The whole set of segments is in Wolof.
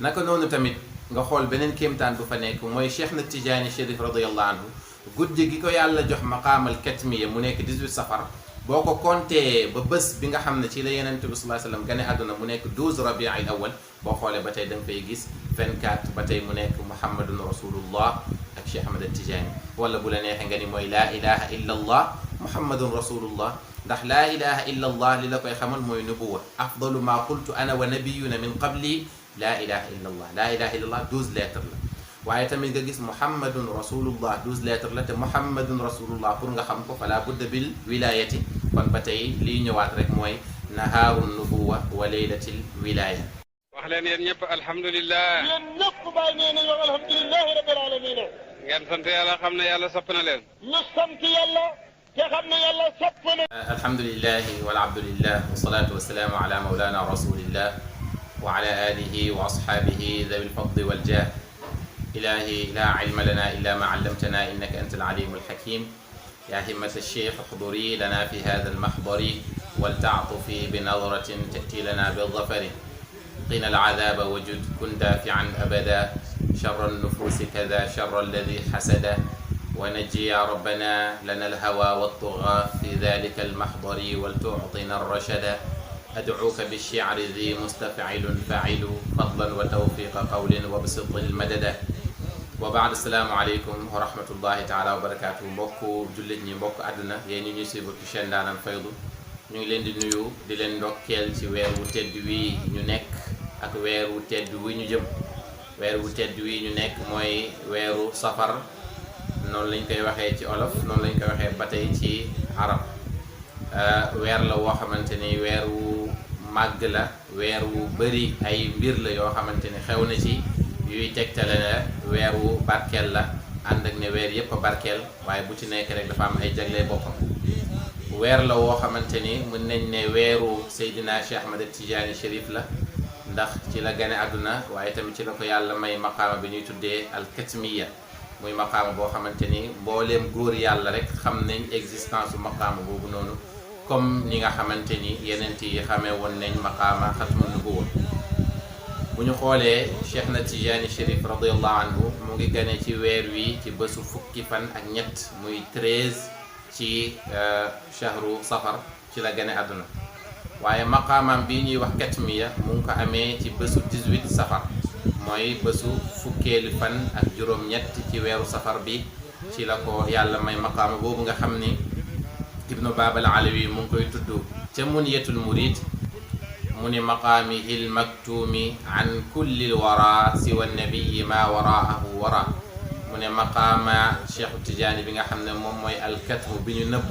naka noonu tamit nga xool beneen kéemtaan bu fa nekk mooy Cheikh na Tijaani Chérif radiyallahu anhu guddi gi ko yàlla jox maqaamal katmiya mu nekk 18 safar boo ko compté ba bés bi nga xam ne ci la Yonent bi sallallahu alayhi wasallam gane àdduna mu nekk 12 rabiul awwal boo xoolee ba tey da nga fay gis 24 ba tey mu nekk Muhammadun Rasulullah ak Cheikh Ahmad Tijaani wala bu la neexee nga ni mooy laa ilaha illa allah Muhammadun Rasulullah ndax laa ilaha illa allah li la koy xamal mooy nubuwa afdalu ma qultu ana wa nabiyuna min qabli laa ilaha illa allah laa ilaha illa allah 12 lettres la waaye tamit nga gis Muhammadun Rasulullah 12 lettres la te Muhammadun Rasulullah pour nga xam ko fala budda bil wilayati kon ba tey liy ñëwaat rek mooy nahaaru nubuwa wa laylatil wilaya. wax leen yéen ñëpp alhamdulilah. yéen ñëpp bàyyi nee nañu alhamdulilah rabbil alamin. ngeen sant yàlla xam ne yàlla sopp na leen. ñu sant yàlla te xam ne yàlla sopp na. alhamdulilah wal abdulillah wa salaatu wa salaamu ala mawlana rasulillah wa ala alihi wa ashaabihi dhawi lfadli wal jah. إلهي لا علم لنا إلا ما علمتنا إنك أنت العليم الحكيم يا همة الشيخ احضري لنا في هذا المحضر ولتعطفي بنظرة تأتي لنا بالظفر قنا العذاب وجد كن دافعا أبدا شر النفوس كذا شر الذي حسد ونجي يا ربنا لنا الهوى والطغى في ذلك المحضر ولتعطنا الرشد أدعوك بالشعر ذي مستفعل فاعل فضلا وتوفيق قول وبسط المدد وبعد السلام عليكم ورحمة الله تعالى وبركاته mbokku jullit ñi mbokku àdduna yéen ñi ñuy suivre ci chaîne Ndaanaan Faydu ñu ngi leen di nuyu di leen ndokkeel ci weer wu tedd wi ñu nekk ak weer wu tedd wi ñu jëm weer wu tedd wi ñu nekk mooy weeru safar noonu lañ koy waxee ci olof noonu lañ koy waxee ba tey ci arab weer la woo xamante ni weer wu màgg la weer wu bëri ay mbir la yoo xamante ni xew na ci yuy tegtale la weer wu barkeel la ànd ak ne weer yépp a barkeel waaye bu ci nekk rek dafa am ay jagle boppam weer la woo xamante ni mën nañ ne weeru Seydina Cheikh Ahmad Tijaani Chérif la ndax ci la gane àdduna waaye tamit ci la ko yàlla may maqaama bi ñuy tuddee alkatmiya muy maqaama boo xamante ni mbooleem góor yàlla rek xam nañ existence u maqaama boobu noonu comme ñi nga xamante ni yeneen yi xamee woon nañ maqaama xatmu nubuwa bu ñu xoolee Cheikh na Tijaani Chérif radiyallahu anhu mu ngi gane ci weer wi ci bésu fukki fan ak ñett muy 13 ci shahru safar ci la gane àdduna waaye maqaamam bi ñuy wax katmiya mu ngi ko amee ci bésu 18 safar mooy bésu fukkeelu fan ak juróom-ñett ci weeru safar bi ci la ko yàlla may maqaama boobu nga xam ni ibnu baabal alawi mu ngi koy tudd ca muniyatul murid mu ni maqaamihi lmaktuumi an kulli lwara siwa nabiyi ma waraahu wara mu ne maqaama Cheikhu Tijaani bi nga xam ne moom mooy alkatmu bi ñu nëbb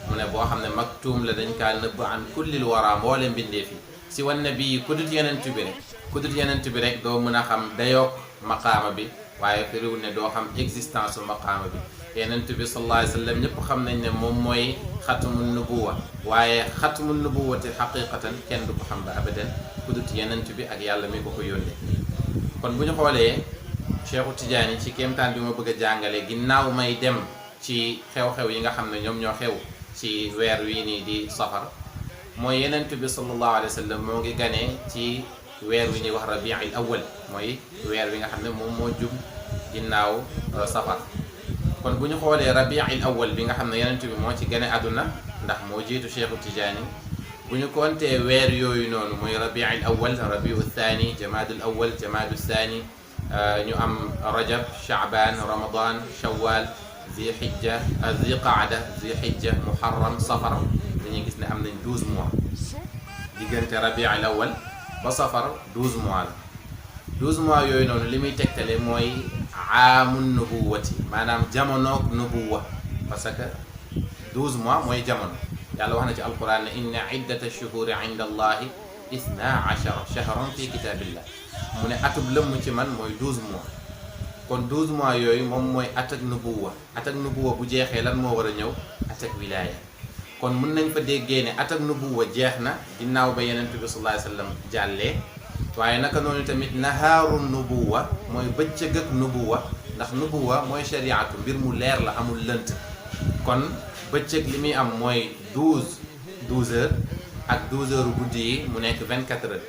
mu ne boo xam ne maktuum la dañ kaa nëbb an kulli lwara mboole mbindee fi siwa nabiyi ku dut yenent bi rek ku dut yenent bi rek doo mën a xam dayoog maqaama bi waaye firiwul ne doo xam existence u maqaama bi yenent bi sallallahu alayhi wa sallam ñëpp xam nañ ne moom mooy xatmu nubuwa waaye xatmu nubuwati xaqiqatan kenn du ko xam ba abadan ku dut yenent bi ak yàlla mi ko ko yónnee kon bu ñu xoolee Cheikhu Tijaani ci kéemtaan bi ma bëgg a jàngale ginnaaw may dem ci xew-xew yi nga xam ne ñoom ñoo xew ci weer wii nii di safar mooy yenent bi sallallahu alayhi wa sallam moo ngi ganee ci weer wi ñuy wax rabiul awwal mooy weer wi nga xam ne moom moo jub ginnaaw safar kon bu ñu xoolee rabiul awwal bi nga xam ne yenent bi moo ci gane àdduna ndax moo jiitu Cheikhu Tijaani bu ñu kontee weer yooyu noonu mooy rabiul awwal rabiul thani jamaadul awwal jamaadul thani ñu am rajab shaaban ramadan shawwal zi hijja zi qaada zi hijja muharram safar dañuy gis ne am nañ 12 mois diggante rabiul awwal ba safar 12 mois la 12 mois yooyu noonu li muy tegtale mooy aamun nubuwati maanaam jamonoog nubuwa parce que 12 mois mooy jamono yàlla wax na ci alquran ne inna iddata shuhuri inda allahi 12 shahran fi kitabillah mu ne atub lëmm ci man mooy 12 mois kon 12 mois yooyu moom mooy at ak nubuwa bu jeexee lan moo war a ñëw at ak wilaaya kon mën nañ fa déggee ne at ak nubuwa jeex na ginnaaw ba yenent bi sallallahu alayhi wa sallam jàllee waaye naka noonu tamit nahaaru nubuwa mooy bëccëg ak nubuwa ndax nubuwa mooy shariatu mbir mu leer la amul lënt kon bëccëg li muy am mooy 12 heures ak 12 heures guddi yi mu nekk 24 heures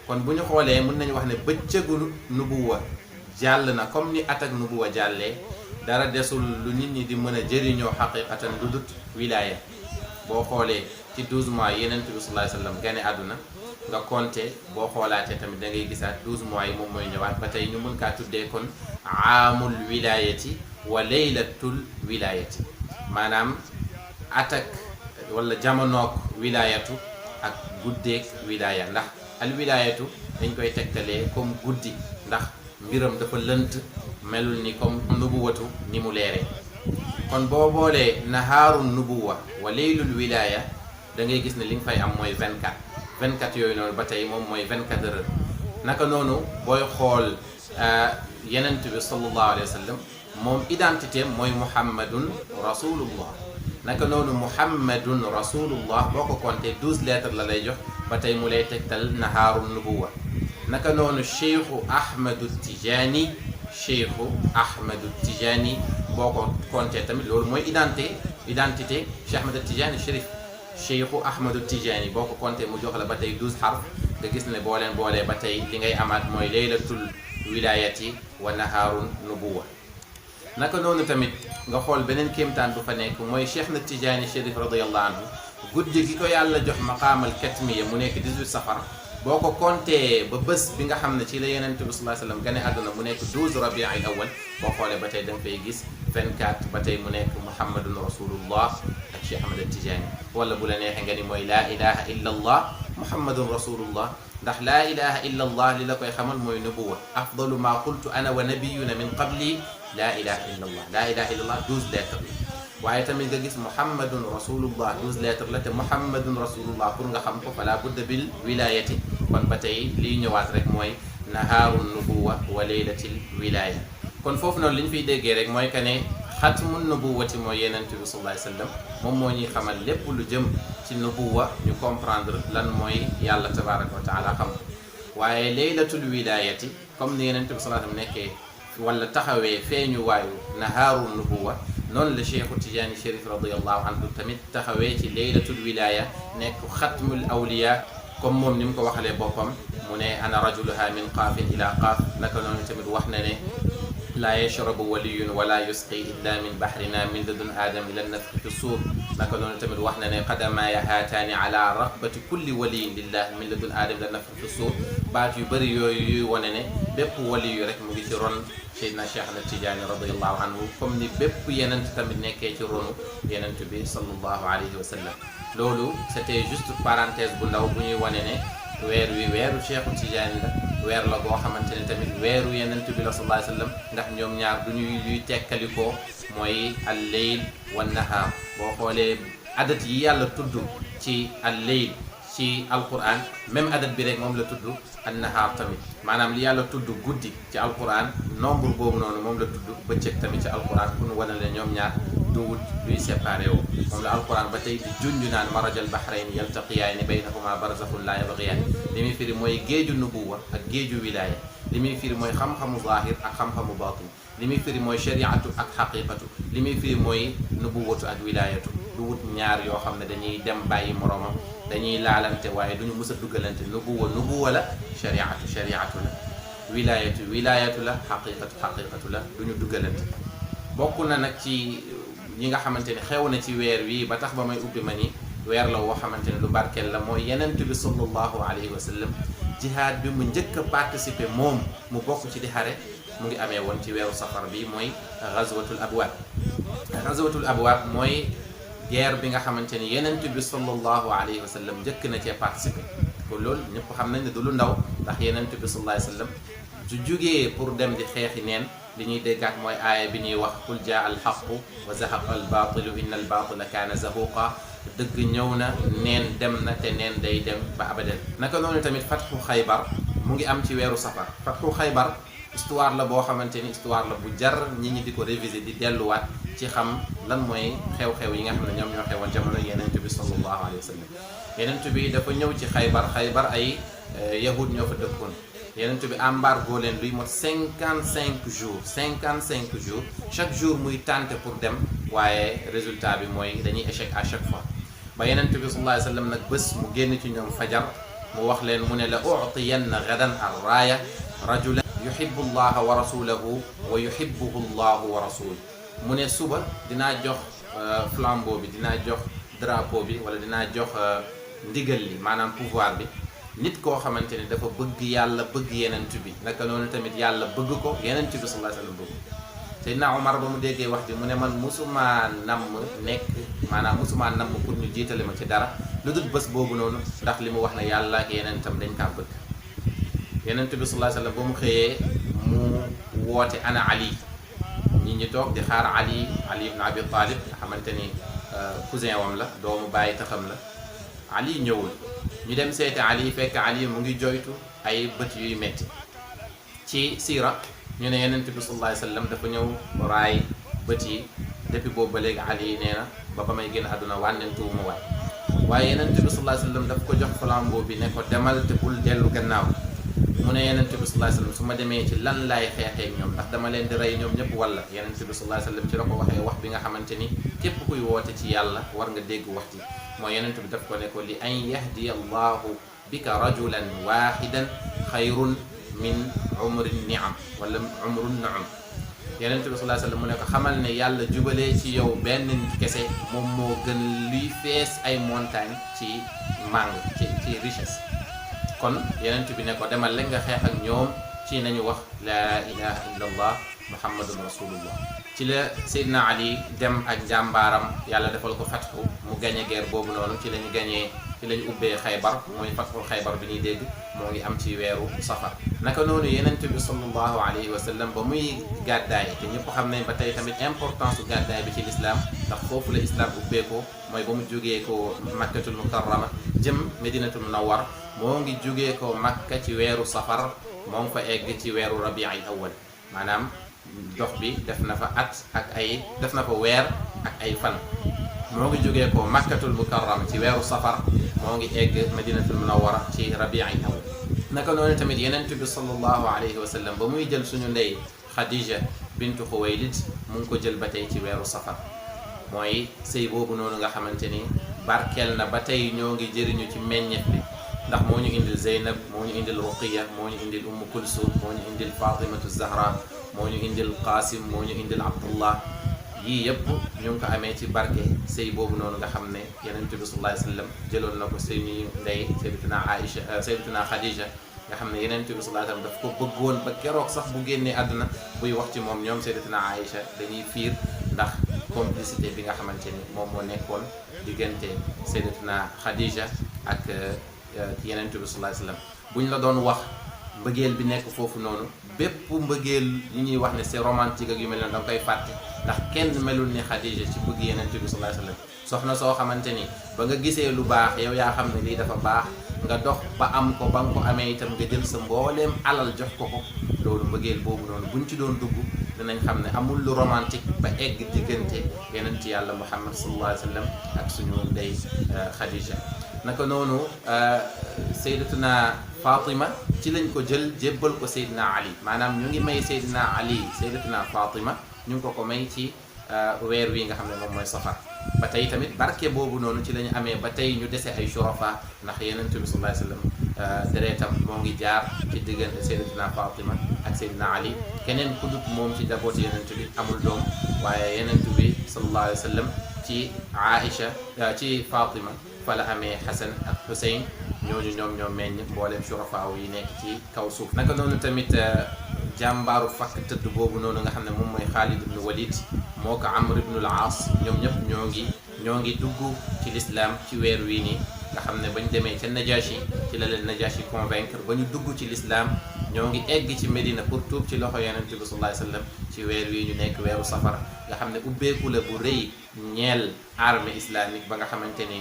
kon bu ñu xoolee mën nañu wax ne bëccëgu nubuwa jàll na comme ni at ak nubuwa jàllee dara desul lu nit ñi di mën a jëriñoo xaqiqatan lu dut wilaaya boo xoolee ci 12 mois yenent bi sallallahu alayhi wasallam gane àdduna nga compter boo xoolaatee tamit da ngay gisaat 12 mois yi moom mooy ñëwaat ba tey ñu mën kaa tuddee kon aamul wilaayati wa laylatul wilaayati maanaam atak wala jamonook wilaayatu ak guddeek wilaaya ndax al wilaayatu dañ koy tegtalee comme guddi ndax mbiram dafa lënt melul ni comme nubuwatu ni mu leeree kon boo boolee nahaaru nubuwa wa laylul wilaaya da ngay gis ne li nga fay am mooy 24 yooyu noonu ba tey moom mooy 24 heures naka noonu booy xool yenent bi sallallahu alayhi wa sallam moom identité mooy muhammadun rasulullah naka noonu muhammadun rasulullah boo ko compté 12 lettres la lay jox ba tey mu lay tegtal nahaaru nubuwa naka noonu cheikhu ahmadu tijani cheikhu ahmadu tijani boo ko compté tamit loolu mooy identité cheikh ahmadu tijani chérif cheikhu ahmadu tijani boo ko compté mu jox la ba tey 12 xarf nga gis ne boo leen boolee ba tey li ngay amaat mooy laylatul wilayati wa nahaaru nubuwa naka noonu tamit nga xool beneen kéemtaan bu fa nekk mooy cheikh na tijani chérif radiyallahu anhu guddi gi ko yàlla jox maqaamal katmiya mu nekk 18 safar boo ko compté ba bés bi nga xam ne ci la yenent bi sallallahu alayhi wasallam gane àdduna mu nekk 12 rabiul awal boo xoolee ba tey da nga fay gis 24 ba tey mu nekk muhammadun rasulullah ak cheikh ahmad tijani wala bu la neexee nga ni mooy laa ilaha illa allah muhammadun rasulullah ndax laa ilaha illa allah li la koy xamal mooy nubuwa afdalu ma qultu ana wa nabiyuna min qabli laa ilaha illa allah laa ilaha illa allah 12 lettres la waaye tamit nga gis muhammadun rasulullah 12 lettres la te muhammadun rasulullah pour nga xam ko fala budda bil wilayati kon ba tey liy ñëwaat rek mooy nahaaru nubuwa wa laylatil wilaya kon foofu noonu li ñu fiy déggee rek mooy que ne xatmu nubuwati mooy yenent bi sallallahu alayhi wasallam moom moo ñuy xamal lépp lu jëm ci nubuwa ñu comprendre lan mooy yàlla tabaraka wa taala xam waaye laylatul wilayati comme ni yenent bi sallallahu alayhi wasallam nekkee wala taxawee feeñu waayu nahaaru nubuwa noonu la cheikhu Tijaani Chérif radiyallahu anhu tamit taxawee ci laylatul wilaya nekk xatmul awliya comme moom ni mu ko waxalee boppam mu ne ana rajuluha min qaafin ila qaaf naka noonu tamit wax na ne laa yashrabu waliyun wala yusqi illa min bahrina min ladun aadam ila nafxi fi suur naka noonu tamit wax na ne qadamaaya haataani ala raqbati kulli waliyin lillah min ladun aadam ila nafxi fi suur baat yu bëri yooyu yuy wane ne bépp waliyu rek mu ngi ci ron Seydina Cheikh Ahmad Tidiane radiyallahu anhu comme ni bépp yenent tamit nekkee ci ronu yenent bi sallallahu alayhi wa sallam loolu c'était juste parenthèse bu ndaw bu ñuy wane ne weer wi weeru Cheikh Tidiane la weer la boo xamante ne tamit weeru yenent bi la sallallahu alayhi wa sallam ndax ñoom ñaar du ñuy luy tekkalikoo mooy al-layl wa nahaar boo xoolee adat yi yàlla tudd ci al-layl ci alquran même adat bi rek moom la tudd an-nahaar tamit maanaam li yàlla tudd guddi ci alquran nombre boobu noonu moom la tudd bëccëg tamit ci alquran pour nu wane ne ñoom ñaar duwut luy séparé woo moom la alquran ba tey di junj naan marajal bahrayni yaltaqiyaani baynahuma barzakhun laa yabghiyaan li muy firi mooy géeju nubuwa ak géeju wilaaya li muy firi mooy xam-xamu zahir ak xam-xamu batin li muy firi mooy shariatu ak xaqiqatu li muy firi mooy nubuwatu ak wilaayatu duwut ñaar yoo xam ne dañuy dem bàyyi moromam dañuy laalante waaye duñu mës a duggalante nubuwa la shariatu la wilaayatu la xaqiqatu la duñu duggalante bokk na nag ci yi nga xamante ne xew na ci weer wi ba tax ba may ubbi ma ni weer la woo xamante ne lu barkeel la mooy yenent bi sallallahu alayhi wa sallam jihaad bi mu njëkk a participer moom mu bokk ci di xare mu ngi amee woon ci weeru safar bi mooy ghazwatul abwaab mooy guerre bi nga xamante ni yenent bi sallallahu alayhi wa sallam njëkk na cee participer kon loolu ñëpp xam nañ ne du lu ndaw ndax yenent bi sallallahu alayhi wa sallam su jugee pour dem di xeexi neen li ñuy déggaat mooy aaya bi ñuy wax qul jaa al haqu wa zahaqa al baatilu inna al baatila kaana zahuqa dëgg ñëw na neen dem na te neen day dem ba abadan naka noonu tamit fatxu xaybar mu ngi am ci weeru safar fatxu xaybar histoire la boo xamante ni histoire la bu jar nit ñi di ko réviser di delluwaat ci xam lan mooy xew-xew yi nga xam ne ñoom ñoo xewoon jamono yenent bi sallallahu alayhi wa sallam yenent bi dafa ñëw ci xaybar ay yahud ñoo fa dëkkoon yenent bi embargo leen luy mot 55 jours chaque jour muy tenter pour dem waaye résultat bi mooy dañuy échec à chaque fois ba yenent bi sallallahu alayhi wa sallam nag bés mu génn ci ñoom fajar mu wax leen mu ne la u'tiyanna gadan ar-raaya rajulan yuhibbu allaha wa rasulahu wa yuhibbuhu allahu wa rasuluhu mu ne suba dinaa jox flambeau bi dinaa jox drapeau bi wala dinaa jox ndigal li maanaam pouvoir bi nit koo xamante ne dafa bëgg yàlla bëgg yenent bi naka noonu tamit yàlla bëgg ko yenent bi sallallahu alayhi wasallam bëgg Seydina Omar ba mu déggee wax ji mu ne man musuma namm nekk maanaam musuma namm pour ñu jiitale ma ci dara lu dul bés boobu noonu ndax li mu wax ne yàlla ak yenentam dañ kaa bëgg yenent bi sallallahu alayhi wasallam ba mu xëyee mu woote ana Ali ñi ñi toog di xaar Ali ibn Abi Talib nga xamante ni cousin wam la doomu bàyyi taxam la Ali ñëwul ñu dem seeti Ali fekk Ali mu ngi joytu ay bët yuy metti ci siira ñu ne yenent bi sallallahu alayhi wasallam dafa ñëw raay bët yi depuis boobu ba léegi Ali nee na ba may génn àdduna wànnentuwuma waay waaye yenent bi sallallahu alayhi wasallam daf ko jox flambeau bi ne ko demal te bul dellu gannaaw mu ne yenent bi sallallahu alayhi wasallam su ma demee ci lan laay xeexee ñoom ndax dama leen di rey ñoom ñëpp wala yenent bi sallallahu alayhi wasallam ci la ko waxee wax bi nga xamante ni képp kuy woote ci yàlla war nga dégg wax ji mooy yenent bi daf ko ne ko li an yahdiya allahu bika rajulan wahidan xayrun min umrin ni'am wala umrun naam yenent bi sallallahu alayhi wasallam mu ne ko xamal ne yàlla jubalee ci yow benn nit kese moom moo gën luy fees ay montagne ci màng ci richesse kon yenent bi ne ko demal la nga xeex ak ñoom ci nañu wax laa ilaha illa allah muhammadun rasulullah ci la Seydina Ali dem ak njàmbaaram yàlla defal ko fatxu mu gañe guerre boobu noonu ci lañu gañee ci lañu ubbee Xaybar mooy fatxul Xaybar bi ñuy dégg moo ngi am ci weeru safar naka noonu yenent bi sallallahu alayhi wa sallam ba muy gàddaay te ñëpp xam nañ ba tey tamit importance su gàddaay bi ci l'islam ndax foofu la islam ubbee ko mooy ba mu jógee ko makkatul mukarrama jëm medinatul munawwar moo ngi jógee ko makka ci weeru safar moo ngi fa egg ci weeru rabi'il awwal maanaam dox bi def na fa def na fa weer ak ay fan moo ngi jógee ko makkatul mukarram ci weeru safar moo ngi egg madinatul munawwara ci rabi'il awwal naka noonu tamit yenent bi sallallahu alayhi wa sallam ba muy jël suñu ndey Khadija bintu Khuwaylid mu ngi ko jël ba tey ci weeru safar mooy sëy boobu noonu nga xamante ni barkeel na ba tey ñoo ngi jëriñu ci meññet bi ndax moo ñu indil Zeynab moo ñu indil Ruqiya moo ñu indil Umm Kulsum moo ñu indil Fatimatu Zahra moo ñu indil Qasim moo ñu indil Abdullah yii yëpp ñu ngi ko amee ci barke sëy boobu noonu nga xam ne yenent bi sallallahu alayhi wasallam jëloon na ko suñu ndey sayyidatuna Aïcha sayyidatuna Khadija nga xam ne yenent bi sallallahu alayhi wasallam daf ko bëggoon ba keroog sax bu génnee àdduna buy wax ci moom ñoom sayyidatuna Aïcha dañuy fiir ndax complicité bi nga xamante ni moom moo nekkoon diggante sayyidatuna Khadija ak yenent bi sallallahu alayhi wasallam buñ la doon wax mbëggeel bi nekk foofu noonu bépp mbëggeel yi ñuy wax ne c'est romantique ak yu mel noonu da nga koy fàtte ndax kenn melul ni Khadija ci bëgg yenent bi sallallahu alayhi wasallam soxna soo xamante ni ba nga gisee lu baax yow yaa xam ne lii dafa baax nga dox ba am ko ba nga ko amee itam nga jël sa mbooleem alal jox ko loolu mbëggeel boobu noonu buñ ci doon dugg dinañ xam ne amul lu romantique ba egg diggante yenent yàlla Muhammad sallallahu alayhi wasallam ak suñu ndey Khadija naka noonu sayyidatuna Fatima ci lañ ko jël jébbal ko Seydina Ali maanaam ñu ngi may Seydina Ali sayyidatuna Fatima ñu ngi ko may ci weer wi nga xam ne moom mooy safar ba tey tamit barke boobu noonu ci la ñu amee ba tey ñu dese ay shurafa ndax yenent bi sallallahu alayhi wasallam deretam moo ngi jaar ci diggante sayyidatuna Fatima ak Seydina Ali keneen ku dut moom ci jabooti yenent bi amul doom waaye yenent bi sallallahu alayhi wasallam ci Aïcha ci Fatima fa la amee Hasan ak Hussein ñooñu ñoom meññ mboolem shurafa yi nekk ci kaw suuf naka noonu tamit jàmbaaru fakk tëdd boobu noonu nga xam ne moom mooy Khalid ibn Walid moo ko Amr ibn al-As ñoom ñëpp ñoo ngi dugg ci l'islam ci weer wii nii nga xam ne bañ demee ca Najashi ci la leen Najashi convaincre ba ñu dugg ci l'islam ñoo ngi egg ci Medina pour tuub ci loxo Yonent bi sallallahu alayhi wasallam ci weer wii ñu nekk weeru safar nga xam ne ubbeeku la bu rëy ñeel armée islamique ba nga xamante ni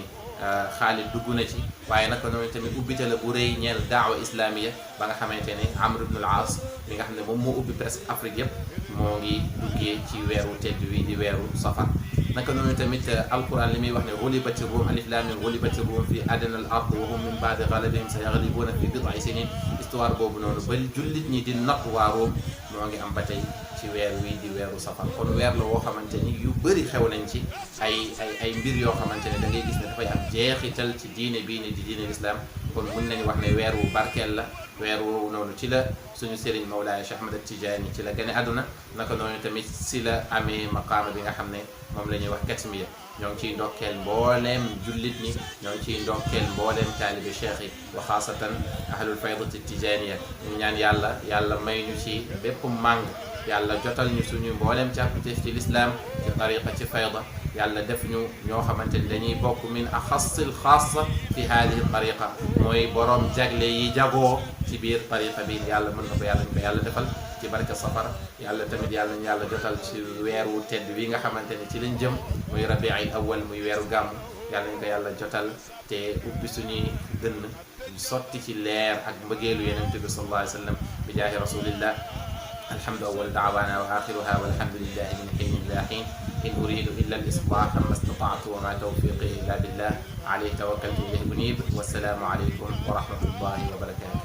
Khalid dugg na ci waaye naka noonu tamit ubbite la bu rëy ñeel daawa islamiya ba nga xamante ni Amr ibn al-As mi nga xam ne moom moo ubbi presque Afrique yëpp moo ngi duggee ci weeru tedd wi di weeru safar naka noonu tamit alquran li muy wax ne gulibati Rum alif lam mim gulibati Rum fi adna al ard wa hum min ba'di ghalabihim sayaghlibuuna fi bid'i sinin histoire boobu noonu ba jullit ñi di not waa Rum moo ngi am ba tey ci weer wi di weeru safar kon weer la woo xamante ni yu bëri xew nañ ci ay mbir yoo xamante ne da ngay gis ne dafay am jeexital ci diine bii ni di diine l'islam kon mun nañu wax ne weer wu barkeel la weer woowu noonu ci la suñu sëriñ Mawlaaya Cheikh Ahmad Tijaani ci la gane àdduna naka noonu tamit si la amee maqaama bi nga xam ne moom la ñuy wax katmiya ñoo ngi ciy ndokkeel mbooleem jullit ñi ñoo ngi ciy ndokkeel mbooleem taalibi cheikh yi wa xaasatan ahlul faydati tijaaniya ñu ñaan yàlla may ñu ci bépp màng yàlla jotal ñu suñu mbooleem càpputeef ci lislaam ci tariqa ci fayda yàlla def ñu ñoo xamante ni dañuy bokk min axassil xaasa fi haadihi tariqa mooy borom jagle yi jagoo ci biir tariqa bi yàlla mën na ko yàlla ñu ko yàlla defal ci barke safar yàlla tamit yàlla ñu yàlla jotal ci weer wu tedd wi nga xamante ne ci lañ jëm muy rabiul awwal muy weeru gàmm yàlla ñu ko yàlla jotal te ubbi suñuy dënn sotti ci leer ak mbëggeelu yonent bi sallallahu alayhi wa sallam bi jaahi rasulillah alhamdu awwal da'wana wa akhiruha walhamdulillahi min hiin ila hiin in uridu illa al-islaha ma istata'tu wa ma tawfiqi illa billah alayhi tawakkaltu ilayhi unib wassalamu alaykum wa rahmatullahi wa barakatuh